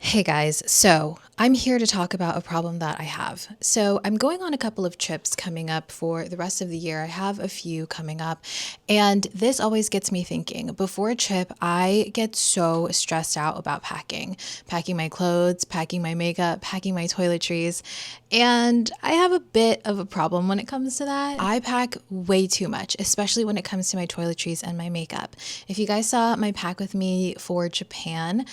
Hey guys, so I'm here to talk about a problem that I have. So I'm going on a couple of trips coming up for the rest of the year. I have a few coming up, and this always gets me thinking. Before a trip, I get so stressed out about packing my clothes, packing my makeup, packing my toiletries, and I have a bit of a problem when it comes to that. I pack way too much, especially when it comes to my toiletries and my makeup. If you guys saw my pack with me for Japan,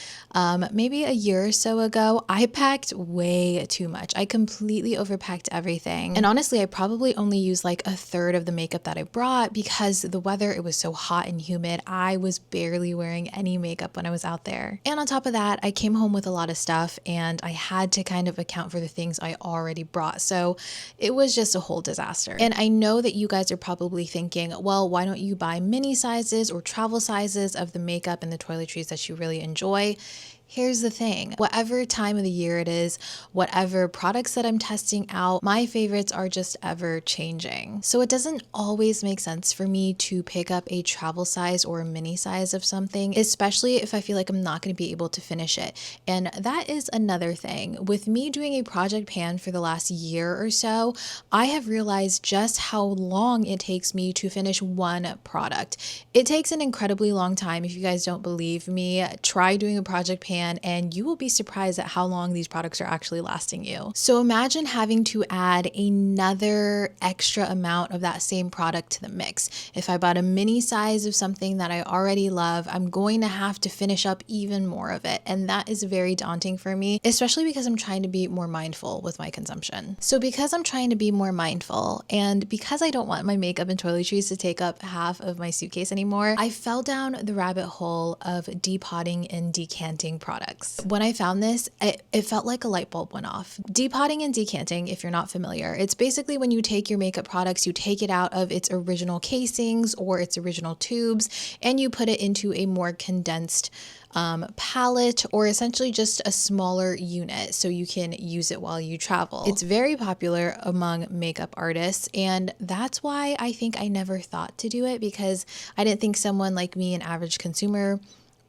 maybe a year or so ago, I packed way too much. I completely overpacked everything. And honestly, I probably only used like a third of the makeup that I brought because the weather, it was so hot and humid. I was barely wearing any makeup when I was out there. And on top of that, I came home with a lot of stuff and I had to kind of account for the things I already brought. So it was just a whole disaster. And I know that you guys are probably thinking, well, why don't you buy mini sizes or travel sizes of the makeup and the toiletries that you really enjoy? Here's the thing, whatever time of the year it is, whatever products that I'm testing out, my favorites are just ever changing. So it doesn't always make sense for me to pick up a travel size or a mini size of something, especially if I feel like I'm not going to be able to finish it. And that is another thing. With me doing a project pan for the last year or so, I have realized just how long it takes me to finish one product. It takes an incredibly long time. If you guys don't believe me, try doing a project pan and you will be surprised at how long these products are actually lasting you. So imagine having to add another extra amount of that same product to the mix. If I bought a mini size of something that I already love, I'm going to have to finish up even more of it. And that is very daunting for me, especially because I'm trying to be more mindful with my consumption. So because I'm trying to be more mindful and because I don't want my makeup and toiletries to take up half of my suitcase anymore, I fell down the rabbit hole of depotting and decanting products. When I found this, it felt like a light bulb went off. Depotting and decanting, if you're not familiar, it's basically when you take your makeup products, you take it out of its original casings or its original tubes, and you put it into a more condensed palette or essentially just a smaller unit so you can use it while you travel. It's very popular among makeup artists, and that's why I think I never thought to do it, because I didn't think someone like me, an average consumer,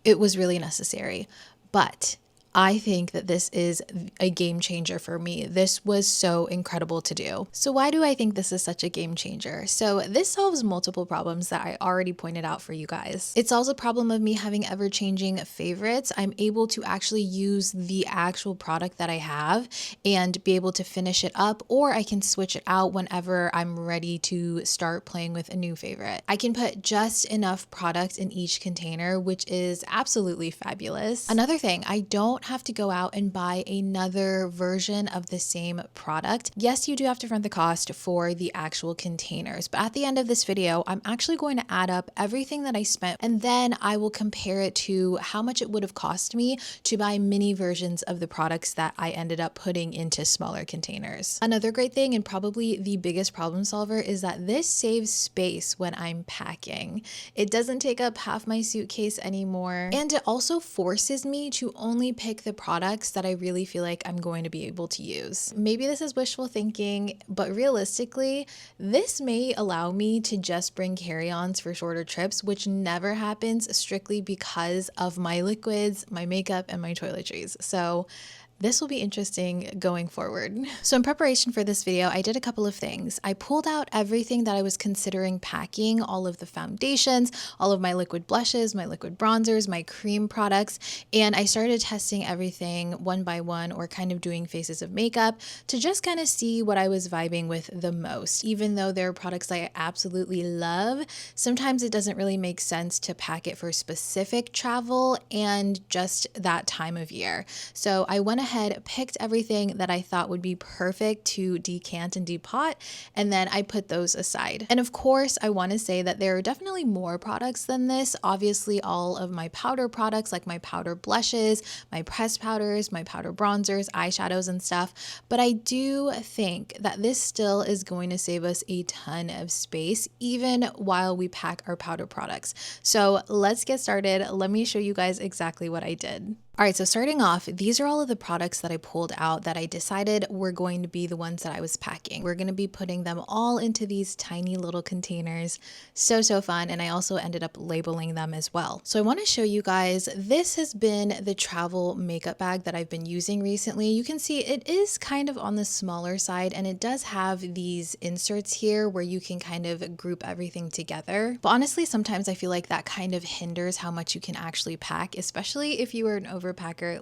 it was really necessary. But I think that this is a game changer for me. This was so incredible to do. So why do I think this is such a game changer? So this solves multiple problems that I already pointed out for you guys. It solves a problem of me having ever-changing favorites. I'm able to actually use the actual product that I have and be able to finish it up, or I can switch it out whenever I'm ready to start playing with a new favorite. I can put just enough product in each container, which is absolutely fabulous. Another thing, I don't have to go out and buy another version of the same product. Yes, you do have to front the cost for the actual containers, but at the end of this video, I'm actually going to add up everything that I spent, and then I will compare it to how much it would have cost me to buy mini versions of the products that I ended up putting into smaller containers. Another great thing, and probably the biggest problem solver, is that this saves space when I'm packing. It doesn't take up half my suitcase anymore, and it also forces me to only pick the products that I really feel like I'm going to be able to use. Maybe this is wishful thinking, but realistically, this may allow me to just bring carry-ons for shorter trips, which never happens, strictly because of my liquids, my makeup, and my toiletries. So this will be interesting going forward. So in preparation for this video, I did a couple of things. I pulled out everything that I was considering packing, all of the foundations, all of my liquid blushes, my liquid bronzers, my cream products, and I started testing everything one by one, or kind of doing faces of makeup to just kind of see what I was vibing with the most. Even though there are products I absolutely love, sometimes it doesn't really make sense to pack it for specific travel and just that time of year. So I went ahead, picked everything that I thought would be perfect to decant and depot, and then I put those aside. And of course, I want to say that there are definitely more products than this. Obviously, all of my powder products, like my powder blushes, my pressed powders, my powder bronzers, eyeshadows, and stuff. But I do think that this still is going to save us a ton of space, even while we pack our powder products. So let's get started. Let me show you guys exactly what I did. All right, so starting off, these are all of the products that I pulled out that I decided were going to be the ones that I was packing. We're going to be putting them all into these tiny little containers. So fun. And I also ended up labeling them as well. So I want to show you guys, this has been the travel makeup bag that I've been using recently. You can see it is kind of on the smaller side, and it does have these inserts here where you can kind of group everything together. But honestly, sometimes I feel like that kind of hinders how much you can actually pack, especially if you are an overpacker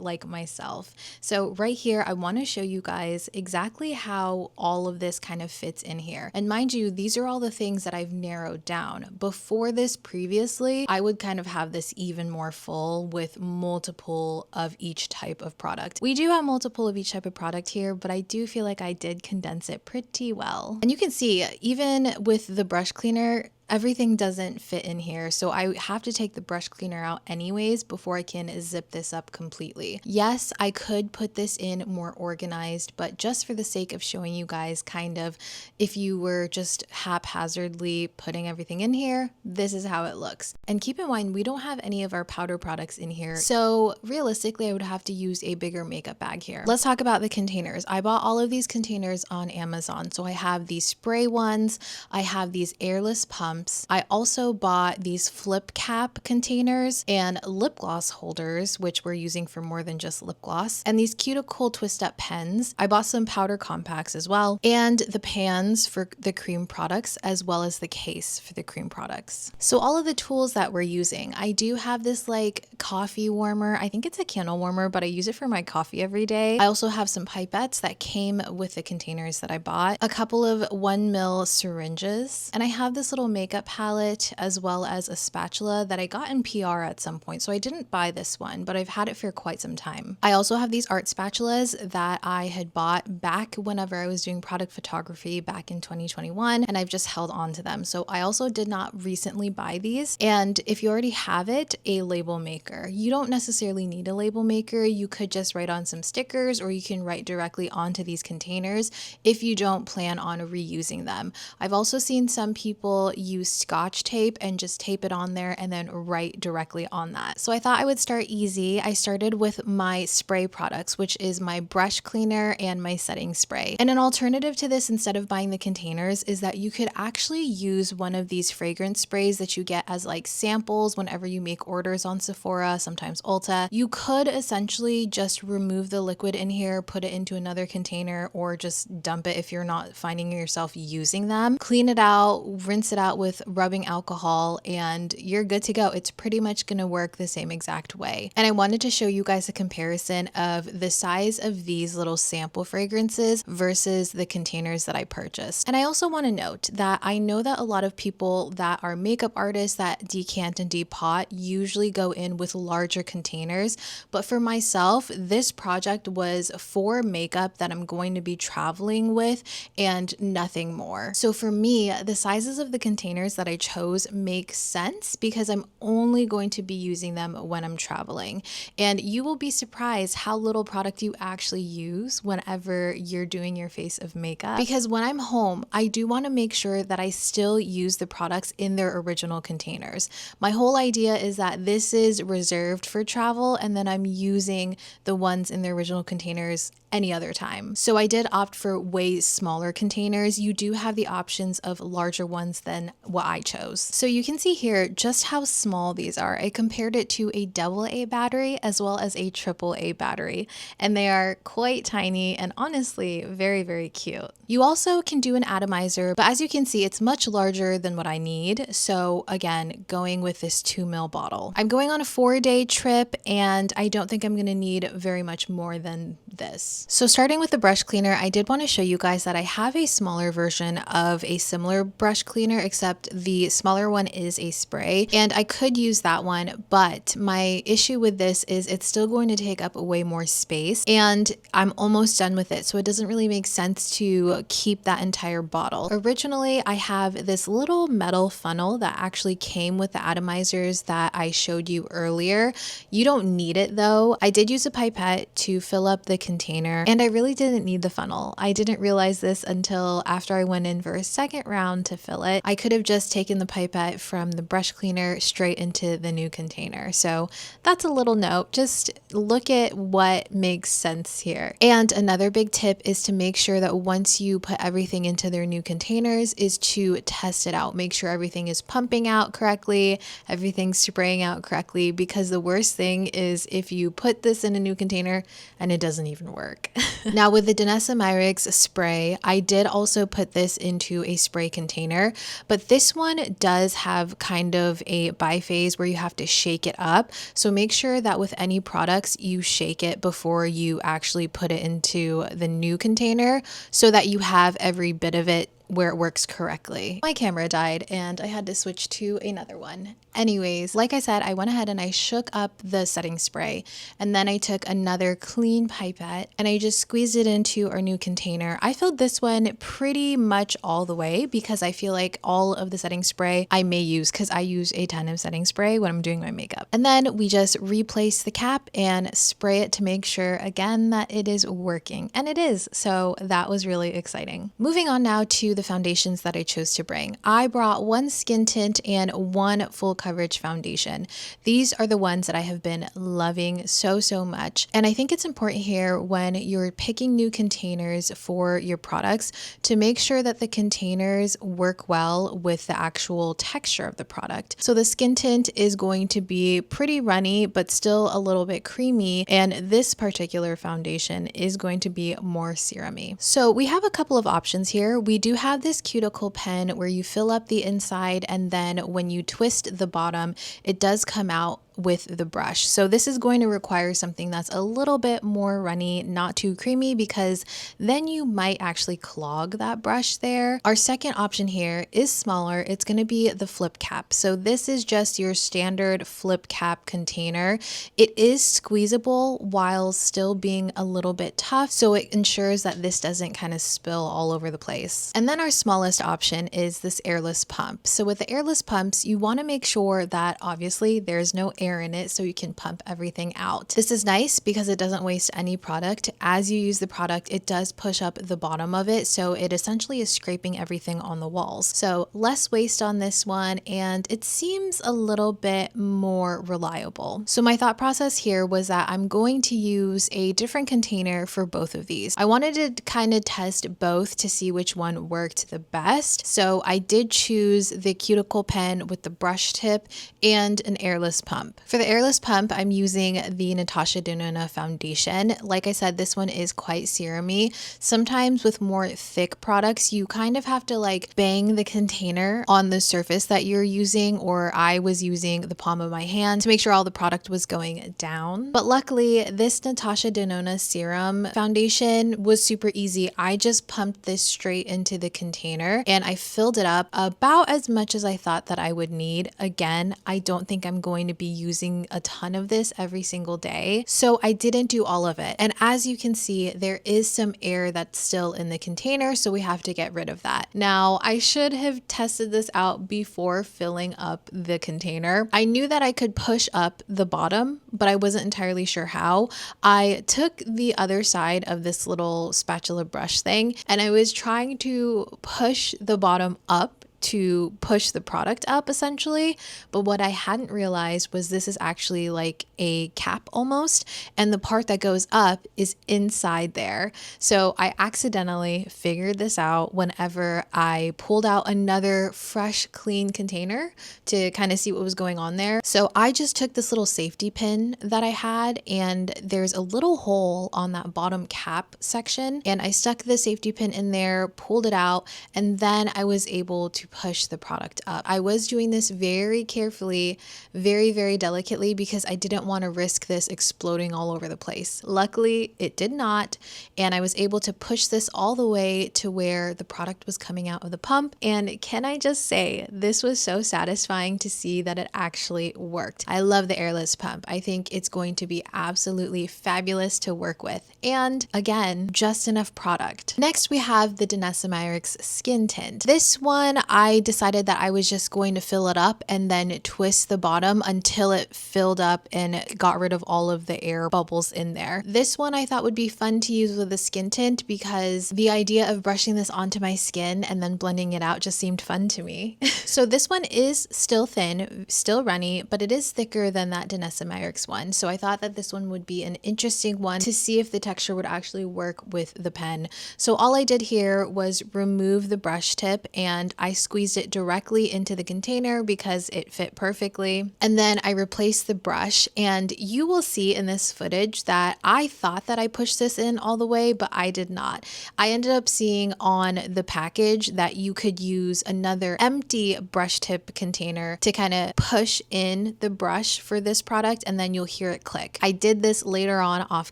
like myself. So right here, I want to show you guys exactly how all of this kind of fits in here. And mind you, these are all the things that I've narrowed down. Before this previously, I would kind of have this even more full with multiple of each type of product. We do have multiple of each type of product here, but I do feel like I did condense it pretty well. And you can see, even with the brush cleaner, everything doesn't fit in here, so I have to take the brush cleaner out anyways before I can zip this up completely. Yes, I could put this in more organized, but just for the sake of showing you guys kind of if you were just haphazardly putting everything in here, this is how it looks. And keep in mind, we don't have any of our powder products in here, so realistically I would have to use a bigger makeup bag here. Let's talk about the containers. I bought all of these containers on Amazon. So I have these spray ones, I have these airless pumps, I also bought these flip cap containers and lip gloss holders, which we're using for more than just lip gloss, and these cuticle twist up pens. I bought some powder compacts as well, and the pans for the cream products, as well as the case for the cream products. So all of the tools that we're using, I do have this like coffee warmer. I think it's a candle warmer, but I use it for my coffee every day. I also have some pipettes that came with the containers that I bought, a couple of 1 ml syringes, and I have this little makeup palette as well as a spatula that I got in PR at some point. So I didn't buy this one, but I've had it for quite some time. I also have these art spatulas that I had bought back whenever I was doing product photography back in 2021, and I've just held on to them. So I also did not recently buy these. And if you already have it, a label maker. You don't necessarily need a label maker. You could just write on some stickers, or you can write directly onto these containers if you don't plan on reusing them. I've also seen some people use Scotch tape and just tape it on there and then write directly on that. So I thought I would start easy. I started with my spray products, which is my brush cleaner and my setting spray. And an alternative to this, instead of buying the containers, is that you could actually use one of these fragrance sprays that you get as like samples whenever you make orders on Sephora, sometimes Ulta. You could essentially just remove the liquid in here, put it into another container, or just dump it if you're not finding yourself using them. Clean it out, rinse it out with rubbing alcohol, and you're good to go. It's pretty much going to work the same exact way. And I wanted to show you guys a comparison of the size of these little sample fragrances versus the containers that I purchased. And I also want to note that I know that a lot of people that are makeup artists that decant and depot usually go in with larger containers, but for myself, this project was for makeup that I'm going to be traveling with and nothing more. So for me, the sizes of the containers that I chose make sense because I'm only going to be using them when I'm traveling. And you will be surprised how little product you actually use whenever you're doing your face of makeup. Because when I'm home, I do want to make sure that I still use the products in their original containers. My whole idea is that this is reserved for travel, and then I'm using the ones in their original containers any other time. So I did opt for way smaller containers. You do have the options of larger ones than what I chose. So you can see here just how small these are. I compared it to a AA battery as well as a AAA battery, and they are quite tiny and honestly very cute. You also can do an atomizer, but as you can see, it's much larger than what I need. So again, going with this 2 ml bottle. I'm going on a 4-day trip, and I don't think I'm going to need very much more than this. So starting with the brush cleaner, I did want to show you guys that I have a smaller version of a similar brush cleaner, except the smaller one is a spray, and I could use that one, but my issue with this is it's still going to take up way more space, and I'm almost done with it, so it doesn't really make sense to keep that entire bottle. Originally, I have this little metal funnel that actually came with the atomizers that I showed you earlier. You don't need it though. I did use a pipette to fill up the container, and I really didn't need the funnel. I didn't realize this until after I went in for a second round to fill it. I could have just taken the pipette from the brush cleaner straight into the new container. So that's a little note. Just look at what makes sense here. And another big tip is to make sure that once you put everything into their new containers is to test it out. Make sure everything is pumping out correctly, everything's spraying out correctly, because the worst thing is if you put this in a new container and it doesn't even work. Now with the decant spray, I did also put this into a spray container, but this one does have kind of a biphase where you have to shake it up. So make sure that with any products, you shake it before you actually put it into the new container so that you have every bit of it where it works correctly. My camera died and I had to switch to another one. Anyways, like I said, I went ahead and I shook up the setting spray, and then I took another clean pipette and I just squeezed it into our new container. I filled this one pretty much all the way because I feel like all of the setting spray I may use, because I use a ton of setting spray when I'm doing my makeup. And then we just replace the cap and spray it to make sure again that it is working, and it is. So that was really exciting. Moving on now to the foundations that I chose to bring. I brought one skin tint and one full coverage foundation. These are the ones that I have been loving so much. And I think it's important here when you're picking new containers for your products to make sure that the containers work well with the actual texture of the product. So the skin tint is going to be pretty runny, but still a little bit creamy. And this particular foundation is going to be more serumy. So we have a couple of options here. We do have this cuticle pen where you fill up the inside, and then when you twist the bottom, it does come out with the brush. So this is going to require something that's a little bit more runny, not too creamy, because then you might actually clog that brush there. Our second option here is smaller. It's going to be the flip cap. So this is just your standard flip cap container. It is squeezable while still being a little bit tough, so it ensures that this doesn't kind of spill all over the place. And then our smallest option is this airless pump. So with the airless pumps, you want to make sure that obviously there's no air in it so you can pump everything out. This is nice because it doesn't waste any product. As you use the product, it does push up the bottom of it, so it essentially is scraping everything on the walls. So less waste on this one, and it seems a little bit more reliable. So my thought process here was that I'm going to use a different container for both of these. I wanted to kind of test both to see which one worked the best. So I did choose the cuticle pen with the brush tip and an airless pump. For the airless pump, I'm using the Natasha Denona foundation. Like I said, this one is quite serumy. Sometimes with more thick products, you kind of have to like bang the container on the surface that you're using, or I was using the palm of my hand to make sure all the product was going down. But luckily, this Natasha Denona serum foundation was super easy. I just pumped this straight into the container and I filled it up about as much as I thought that I would need. Again, I don't think I'm going to be using a ton of this every single day, so I didn't do all of it. And as you can see, there is some air that's still in the container, so we have to get rid of that. Now, I should have tested this out before filling up the container. I knew that I could push up the bottom, but I wasn't entirely sure how. I took the other side of this little spatula brush thing and I was trying to push the bottom up to push the product up essentially, but what I hadn't realized was this is actually like a cap almost, and the part that goes up is inside there. So I accidentally figured this out whenever I pulled out another fresh clean container to kind of see what was going on there. So I just took this little safety pin that I had, and there's a little hole on that bottom cap section, and I stuck the safety pin in there, pulled it out, and then I was able to push the product up. I was doing this very carefully, very delicately, because I didn't want to risk this exploding all over the place. Luckily, it did not, and I was able to push this all the way to where the product was coming out of the pump. And can I just say, this was so satisfying to see that it actually worked. I love the airless pump. I think it's going to be absolutely fabulous to work with. And again, just enough product. Next, we have the Decant skin tint. This one I decided that I was just going to fill it up and then twist the bottom until it filled up and got rid of all of the air bubbles in there. This one I thought would be fun to use with a skin tint because the idea of brushing this onto my skin and then blending it out just seemed fun to me. So this one is still thin, still runny, but it is thicker than that Danessa one. So I thought that this one would be an interesting one to see if the texture would actually work with the pen. So all I did here was remove the brush tip and I squeezed it directly into the container because it fit perfectly. And then I replaced the brush, and you will see in this footage that I thought that I pushed this in all the way, but I did not. I ended up seeing on the package that you could use another empty brush tip container to kind of push in the brush for this product, and then you'll hear it click. I did this later on off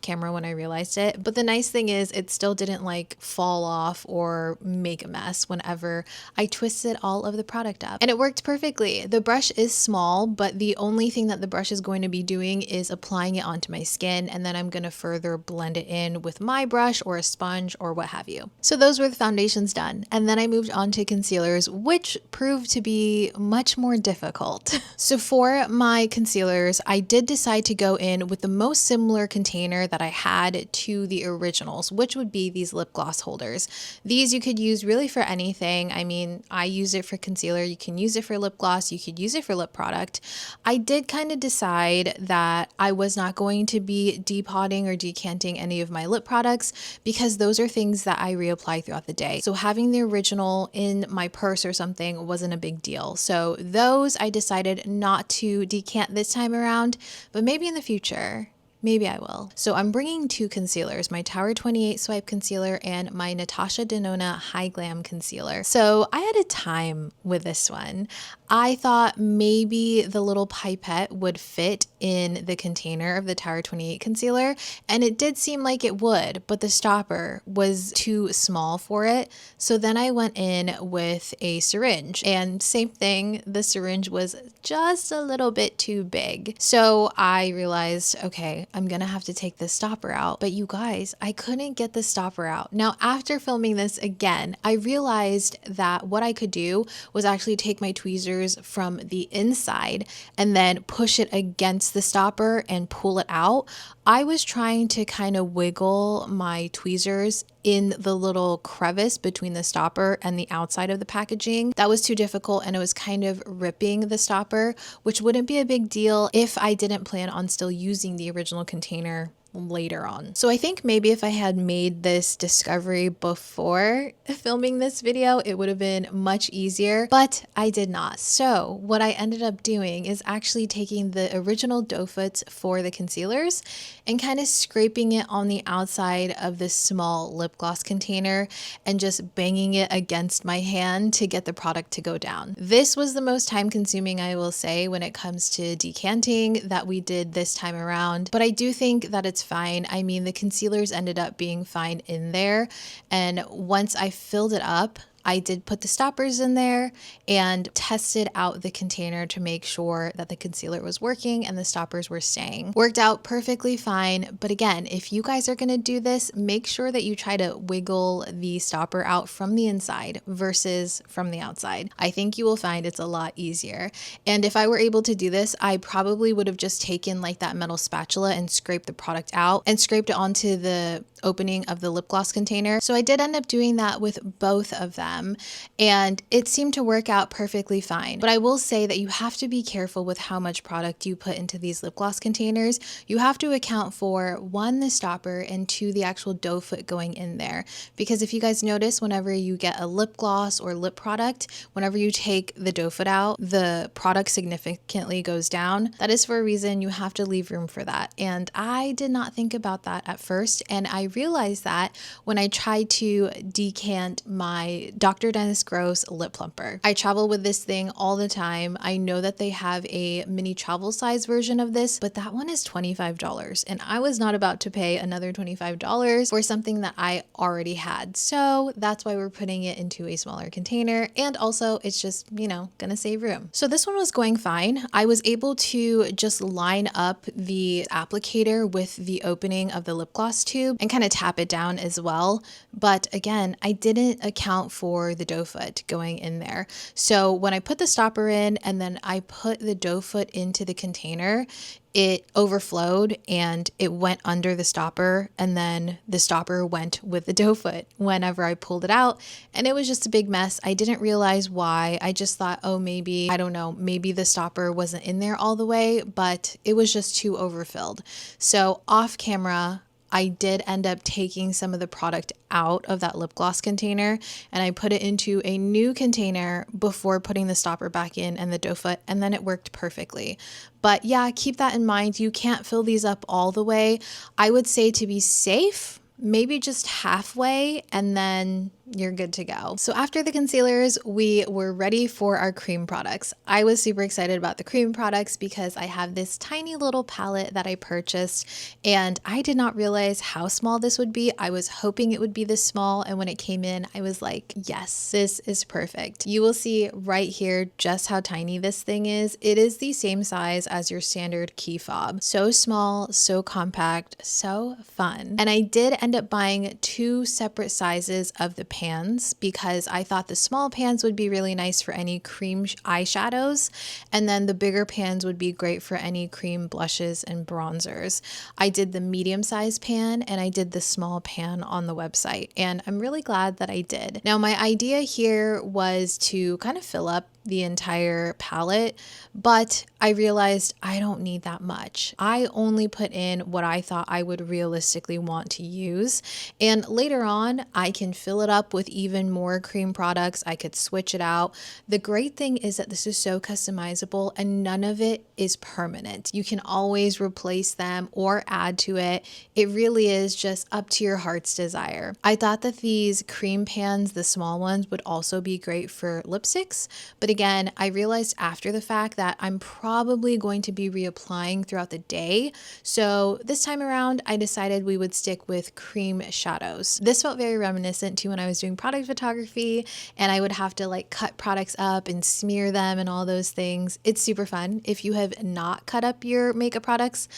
camera when I realized it, but the nice thing is it still didn't like fall off or make a mess whenever I twisted all of the product up, and it worked perfectly. The brush is small, but the only thing that the brush is going to be doing is applying it onto my skin, and then I'm going to further blend it in with my brush or a sponge or what have you. So those were the foundations done, and then I moved on to concealers, which proved to be much more difficult. So for my concealers, I did decide to go in with the most similar container that I had to the originals, which would be these lip gloss holders. These you could use really for anything. I mean, I use it for concealer, you can use it for lip gloss, you could use it for lip product. I did kind of decide that I was not going to be depotting or decanting any of my lip products because those are things that I reapply throughout the day. So having the original in my purse or something wasn't a big deal. So those I decided not to decant this time around, but maybe in the future. Maybe I will. So I'm bringing two concealers, my Tower 28 Swipe Concealer and my Natasha Denona High Glam Concealer. So I had a time with this one. I thought maybe the little pipette would fit in the container of the Tower 28 concealer, and it did seem like it would, but the stopper was too small for it. So then I went in with a syringe, and same thing, the syringe was just a little bit too big. So I realized, okay, I'm gonna have to take this stopper out. But you guys, I couldn't get the stopper out. Now, after filming this again, I realized that what I could do was actually take my tweezers from the inside and then push it against the stopper and pull it out. I was trying to kind of wiggle my tweezers in the little crevice between the stopper and the outside of the packaging. That was too difficult, and it was kind of ripping the stopper, which wouldn't be a big deal if I didn't plan on still using the original container later on. So I think maybe if I had made this discovery before filming this video, it would have been much easier, but I did not. So what I ended up doing is actually taking the original doe foot for the concealers and kind of scraping it on the outside of this small lip gloss container and just banging it against my hand to get the product to go down. This was the most time consuming, I will say, when it comes to decanting that we did this time around, but I do think that it's fine. I mean, the concealers ended up being fine in there, and once I filled it up, I did put the stoppers in there and tested out the container to make sure that the concealer was working and the stoppers were staying. Worked out perfectly fine, but again, if you guys are gonna do this, make sure that you try to wiggle the stopper out from the inside versus from the outside. I think you will find it's a lot easier. And if I were able to do this, I probably would have just taken like that metal spatula and scraped the product out and scraped it onto the opening of the lip gloss container. So I did end up doing that with both of them, and it seemed to work out perfectly fine. But I will say that you have to be careful with how much product you put into these lip gloss containers. You have to account for, one, the stopper, and two, the actual doe foot going in there. Because if you guys notice, whenever you get a lip gloss or lip product, whenever you take the doe foot out, the product significantly goes down. That is for a reason. You have to leave room for that. And I did not think about that at first, and I realized that when I tried to decant my Dr. Dennis Gross lip plumper. I travel with this thing all the time. I know that they have a mini travel size version of this, but that one is $25, and I was not about to pay another $25 for something that I already had. So that's why we're putting it into a smaller container, and also it's just, you know, gonna save room. So this one was going fine. I was able to just line up the applicator with the opening of the lip gloss tube and kind of kind of tap it down as well. But again, I didn't account for the doe foot going in there. So when I put the stopper in and then I put the doe foot into the container, it overflowed and it went under the stopper, and then the stopper went with the doe foot whenever I pulled it out, and it was just a big mess. I didn't realize why. I just thought, oh, maybe, I don't know, maybe the stopper wasn't in there all the way, but it was just too overfilled. So off camera, I did end up taking some of the product out of that lip gloss container, and I put it into a new container before putting the stopper back in and the doe foot, and then it worked perfectly. But yeah, keep that in mind. You can't fill these up all the way. I would say, to be safe, maybe just halfway, and then you're good to go. So after the concealers, we were ready for our cream products. I was super excited about the cream products because I have this tiny little palette that I purchased, and I did not realize how small this would be. I was hoping it would be this small, and when it came in, I was like, yes, this is perfect. You will see right here just how tiny this thing is. It is the same size as your standard key fob. So small, so compact, so fun. And I did end up buying 2 separate sizes of the pans because I thought the small pans would be really nice for any cream eyeshadows, and then the bigger pans would be great for any cream blushes and bronzers. I did the medium size pan and I did the small pan on the website, and I'm really glad that I did. Now, my idea here was to kind of fill up the entire palette, but I realized I don't need that much. I only put in what I thought I would realistically want to use, and later on I can fill it up with even more cream products. I could switch it out. The great thing is that this is so customizable and none of it is permanent. You can always replace them or add to it. It really is just up to your heart's desire. I thought that these cream pans, the small ones, would also be great for lipsticks, but again, I realized after the fact that I'm probably going to be reapplying throughout the day. So this time around, I decided we would stick with cream shadows. This felt very reminiscent to when I was doing product photography and I would have to like cut products up and smear them and all those things. It's super fun. If you have not cut up your makeup products,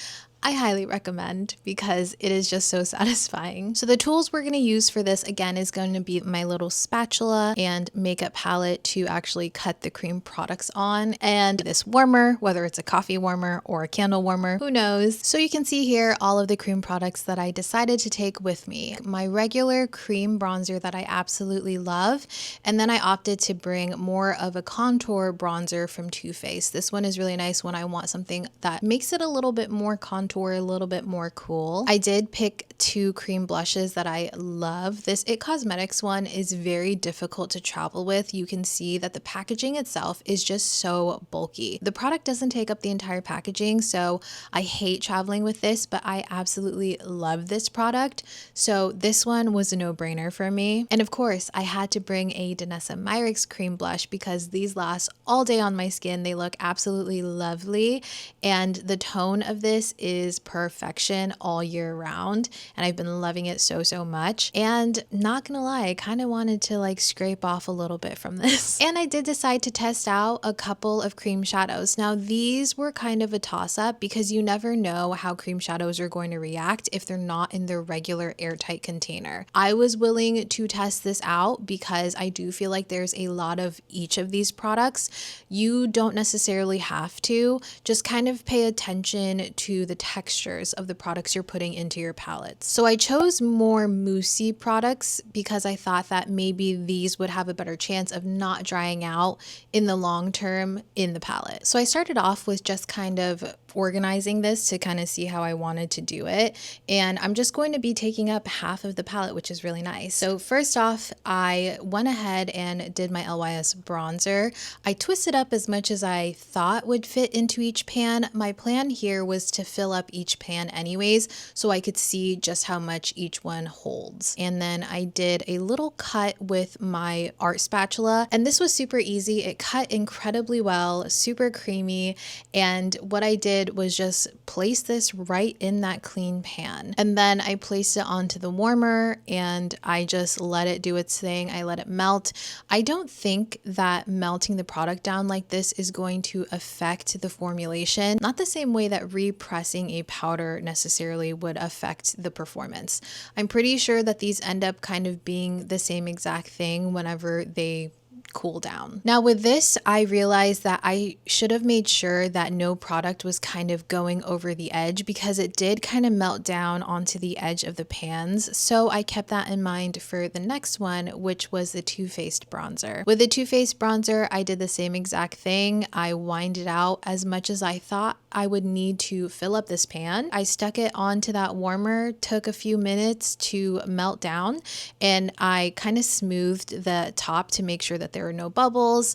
I highly recommend because it is just so satisfying. So the tools we're going to use for this again is going to be my little spatula and makeup palette to actually cut the cream products on, and this warmer, whether it's a coffee warmer or a candle warmer, who knows. So you can see here all of the cream products that I decided to take with me. My regular cream bronzer that I absolutely love, and then I opted to bring more of a contour bronzer from Too Faced. This one is really nice when I want something that makes it a little bit more contour, a little bit more cool. I did pick 2 cream blushes that I love. This It Cosmetics one is very difficult to travel with. You can see that the packaging itself is just so bulky. The product doesn't take up the entire packaging, so I hate traveling with this, but I absolutely love this product. So this one was a no-brainer for me. And of course, I had to bring a Danessa Myricks cream blush because these last all day on my skin. They look absolutely lovely, and the tone of this is perfection all year round, and I've been loving it so much. And not gonna lie, I kind of wanted to like scrape off a little bit from this. And I did decide to test out a couple of cream shadows. Now these were kind of a toss-up because you never know how cream shadows are going to react if they're not in their regular airtight container. I was willing to test this out because I do feel like there's a lot of each of these products. You don't necessarily have to, just kind of pay attention to the textures of the products you're putting into your palettes. So I chose more moussey products because I thought that maybe these would have a better chance of not drying out in the long term in the palette. So I started off with just kind of organizing this to kind of see how I wanted to do it. And I'm just going to be taking up half of the palette, which is really nice. So first off, I went ahead and did my LYS bronzer. I twisted up as much as I thought would fit into each pan. My plan here was to fill up each pan anyways, so I could see just how much each one holds. And then I did a little cut with my art spatula, and this was super easy. It cut incredibly well, super creamy. And what I did did was just place this right in that clean pan. And then I placed it onto the warmer and I just let it do its thing. I let it melt. I don't think that melting the product down like this is going to affect the formulation, not the same way that repressing a powder necessarily would affect the performance. I'm pretty sure that these end up kind of being the same exact thing whenever they cool down. Now with this, I realized that I should have made sure that no product was kind of going over the edge because it did kind of melt down onto the edge of the pans. So I kept that in mind for the next one, which was the Too Faced bronzer. With the Too Faced bronzer, I did the same exact thing. I winded out as much as I thought I would need to fill up this pan. I stuck it onto that warmer, took a few minutes to melt down, and I kind of smoothed the top to make sure that there are no bubbles.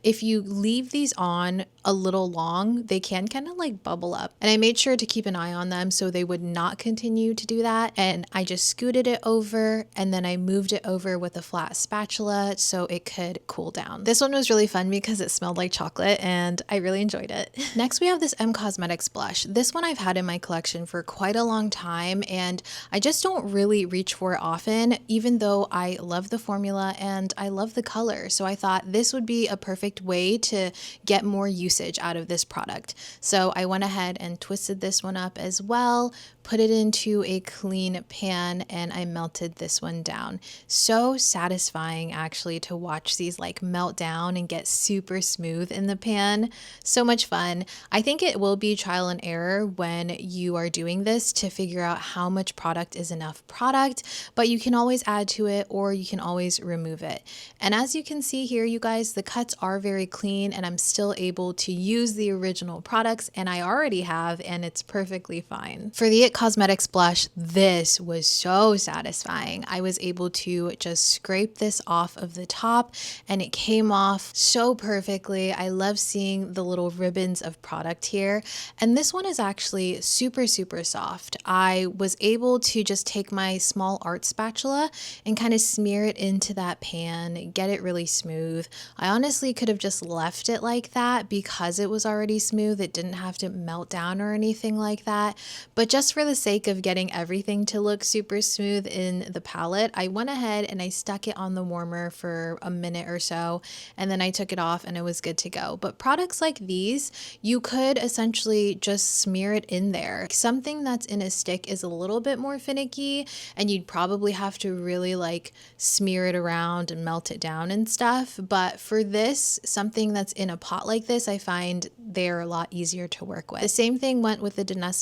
If you leave these on a little long, they can kind of like bubble up. And I made sure to keep an eye on them so they would not continue to do that. And I just scooted it over and then I moved it over with a flat spatula so it could cool down. This one was really fun because it smelled like chocolate and I really enjoyed it. Next, we have this Cosmetics blush. This one I've had in my collection for quite a long time and I just don't really reach for it often, even though I love the formula and I love the color. So I thought this would be a perfect way to get more usage out of this product. So I went ahead and twisted this one up as well, put it into a clean pan, and I melted this one down. So satisfying actually to watch these like melt down and get super smooth in the pan. So much fun. I think it will be trial and error when you are doing this to figure out how much product is enough product, but you can always add to it or you can always remove it. And as you can see here, you guys, the cuts are very clean and I'm still able to use the original products, and I already have, and it's perfectly fine. For the Cosmetics blush, this was so satisfying. I was able to just scrape this off of the top and it came off so perfectly. I love seeing the little ribbons of product here. And this one is actually super, super soft. I was able to just take my small art spatula and kind of smear it into that pan, get it really smooth. I honestly could have just left it like that because it was already smooth. It didn't have to melt down or anything like that. But just for the sake of getting everything to look super smooth in the palette, I went ahead and I stuck it on the warmer for a minute or so, and then I took it off and it was good to go. But products like these, you could essentially just smear it in there. Something that's in a stick is a little bit more finicky and you'd probably have to really like smear it around and melt it down and stuff. But for this, something that's in a pot like this, I find they're a lot easier to work with. The same thing went with the decant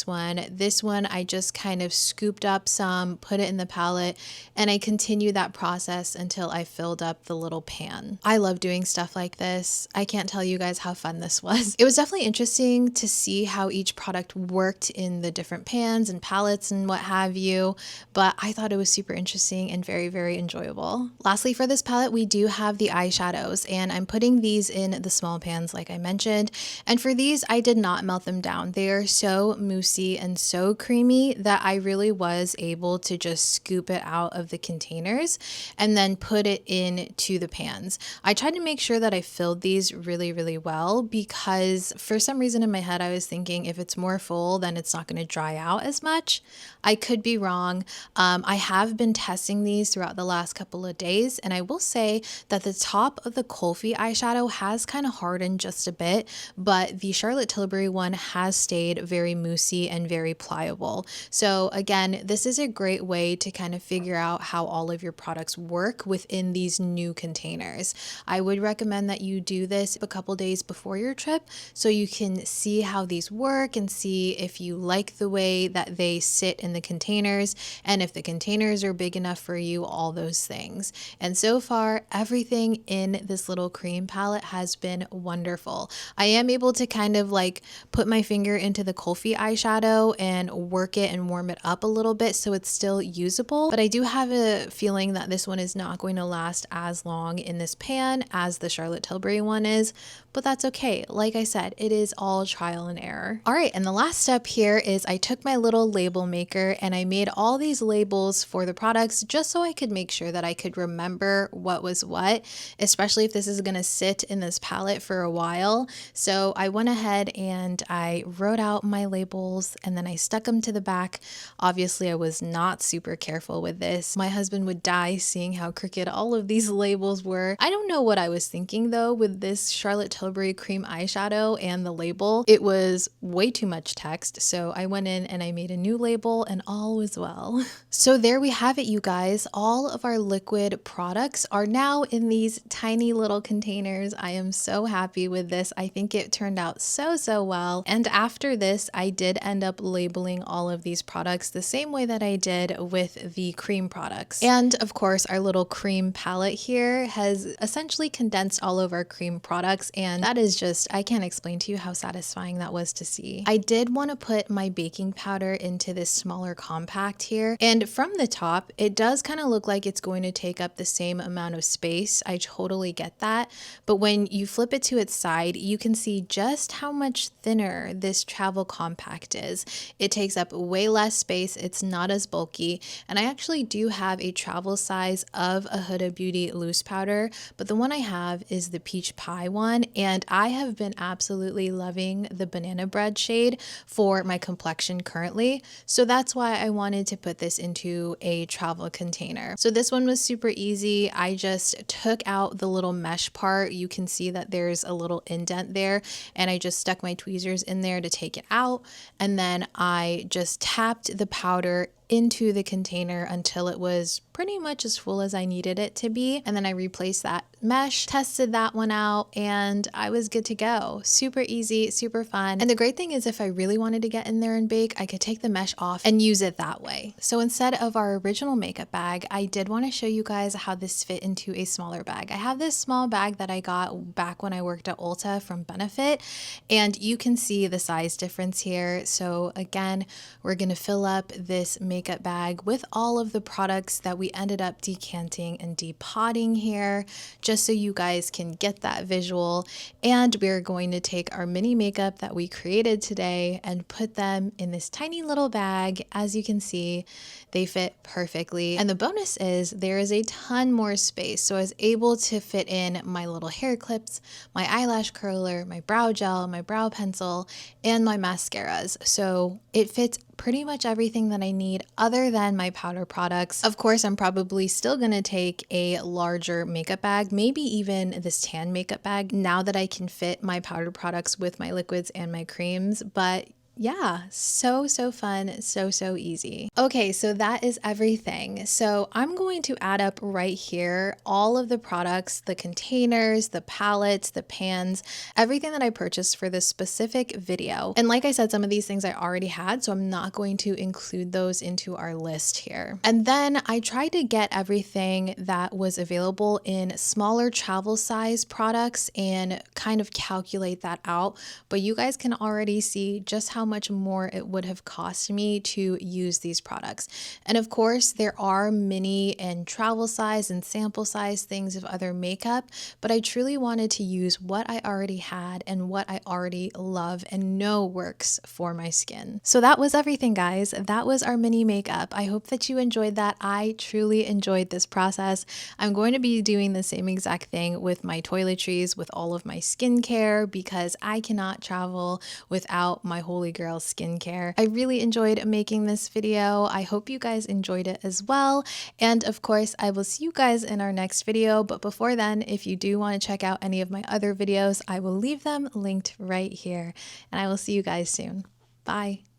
one. This one, I just kind of scooped up some, put it in the palette, and I continued that process until I filled up the little pan. I love doing stuff like this. I can't tell you guys how fun this was. It was definitely interesting to see how each product worked in the different pans and palettes and what have you, but I thought it was super interesting and very, very enjoyable. Lastly, for this palette, we do have the eyeshadows, and I'm putting these in the small pans like I mentioned. And for these, I did not melt them down. They are so moussey and so creamy that I really was able to just scoop it out of the containers and then put it into the pans. I tried to make sure that I filled these really, really well because for some reason in my head, I was thinking if it's more full, then it's not going to dry out as much. I could be wrong. I have been testing these throughout the last couple of days, and I will say that the top of the Kulfi eyeshadow has kind of hardened just a bit, but the Charlotte Tilbury one has stayed very moussey and very pliable. So again, this is a great way to kind of figure out how all of your products work within these new containers. I would recommend that you do this a couple days before your trip so you can see how these work and see if you like the way that they sit in the containers and if the containers are big enough for you, all those things. And so far, everything in this little cream palette has been wonderful. I am able to kind of like put my finger into the Kulfi eyeshadow and work it and warm it up a little bit so it's still usable, but I do have a feeling that this one is not going to last as long in this pan as the Charlotte Tilbury one is. but that's okay. Like I said, it is all trial and error. All right, and the last step here is I took my little label maker and I made all these labels for the products just so I could make sure that I could remember what was what, especially if this is gonna sit in this palette for a while. So I went ahead and I wrote out my labels and then I stuck them to the back. Obviously, I was not super careful with this. My husband would die seeing how crooked all of these labels were. I don't know what I was thinking though with this Charlotte Tilbury cream eyeshadow and the label. It was way too much text, so I went in and I made a new label and all was well. So there we have it, you guys. All of our liquid products are now in these tiny little containers. I am so happy with this. I think it turned out so well. And after this, I did end up labeling all of these products the same way that I did with the cream products. And of course, our little cream palette here has essentially condensed all of our cream products, and that is just, I can't explain to you how satisfying that was to see. I did want to put my baking powder into this smaller compact here, and from the top, it does kind of look like it's going to take up the same amount of space. I totally get that, but when you flip it to its side, you can see just how much thinner this travel compact is. It takes up way less space, it's not as bulky, and I actually do have a travel size of a Huda Beauty loose powder, but the one I have is the peach pie one, and I have been absolutely loving the banana bread shade for my complexion currently, so that's why I wanted to put this into a travel container. So this one was super easy. I just took out the little mesh part. You can see that there's a little indent there, and I just stuck my tweezers in there to take it out, and then I just tapped the powder into the container until it was pretty much as full as I needed it to be. And then I replaced that mesh, tested that one out, and I was good to go. Super easy, super fun. And the great thing is if I really wanted to get in there and bake, I could take the mesh off and use it that way. So instead of our original makeup bag, I did want to show you guys how this fit into a smaller bag. I have this small bag that I got back when I worked at Ulta from Benefit, and you can see the size difference here. So again, we're gonna fill up this makeup bag with all of the products that we ended up decanting and depotting here, just so you guys can get that visual. And we're going to take our mini makeup that we created today and put them in this tiny little bag. As you can see, they fit perfectly. And the bonus is there is a ton more space. So I was able to fit in my little hair clips, my eyelash curler, my brow gel, my brow pencil, and my mascaras. So it fits pretty much everything that I need other than my powder products. Of course, I'm probably still gonna take a larger makeup bag, maybe even this tan makeup bag, now that I can fit my powder products with my liquids and my creams. But yeah, so fun, so easy. Okay, so that is everything. So I'm going to add up right here all of the products, the containers, the palettes, the pans, everything that I purchased for this specific video. And like I said, some of these things I already had, so I'm not going to include those into our list here. And then I tried to get everything that was available in smaller travel size products and kind of calculate that out, but you guys can already see just how much more it would have cost me to use these products. And of course, there are mini and travel size and sample size things of other makeup, but I truly wanted to use what I already had and what I already love and know works for my skin. So that was everything, guys. That was our mini makeup. I hope that you enjoyed that. I truly enjoyed this process. I'm going to be doing the same exact thing with my toiletries, with all of my skincare, because I cannot travel without my holy girl skincare. I really enjoyed making this video. I hope you guys enjoyed it as well. And of course, I will see you guys in our next video. But before then, if you do want to check out any of my other videos, I will leave them linked right here. And I will see you guys soon. Bye.